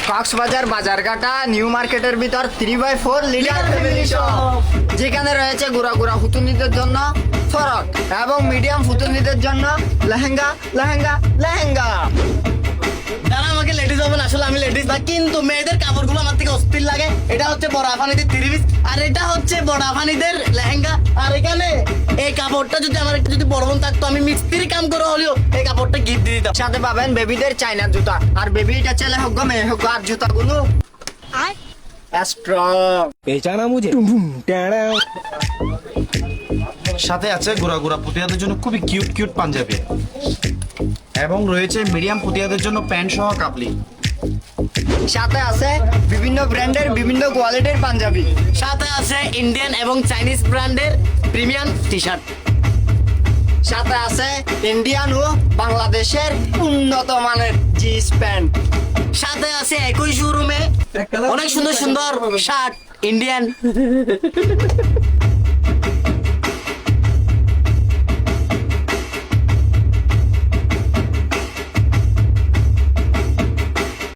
Cox's Bazar বাজারঘাটা new মার্কেটের ভিতর 3/4 litre family shop, যেখানে রয়েছে গুড়া গুড়া ফুতুনিদের জন্য ফরক এবং মিডিয়াম ফুতুনিদের জন্য লেহেঙ্গা লেহেঙ্গা লেহেঙ্গা। যারা আমাকে লেডিস হবেন, আসলে আমি লেডিস না, কিন্তু মেয়েদের কাপড়গুলো আমার থেকে অস্থির লাগে। এটা হচ্ছে বড় আফানিদের 3 পিস, আর এটা হচ্ছে বড় আফানিদের লেহেঙ্গা। আর এখানে এই কাপড়টা যদি আমার একটু যদি বড় বোন থাকতো, আমি মিস্ত্রি কাম করে হলেও এই কাপড়টা গিফট দিয়ে দিতাম। সাথে পাবেন বেবিদের চাইনা জুতা, আর বেবিটা ছেলে হোক গো মেয়ে হোক গো, আর জুতাগুলো স্ট্রং। पहचाना मुझे সাথে আছে গোড়া গোড়া পুতিয়াদের জন্য খুবই কিউট কিউট পাঞ্জাবি, এবং রয়েছে মিডিয়াম পুতিয়াদের জন্য প্যান্ট সহ কাপলি। সাথে আছে বিভিন্ন ব্র্যান্ডের বিভিন্ন কোয়ালিটির পাঞ্জাবি। সাথে আছে ইন্ডিয়ান এবং চাইনিজ ব্র্যান্ডের প্রিমিয়াম টি শার্ট। সাথে আছে ইন্ডিয়ান ও বাংলাদেশের উন্নত মানের জিন্স প্যান্ট। সাথে আছে একই শোরুমে অনেক সুন্দর সুন্দর শার্ট ইন্ডিয়ান।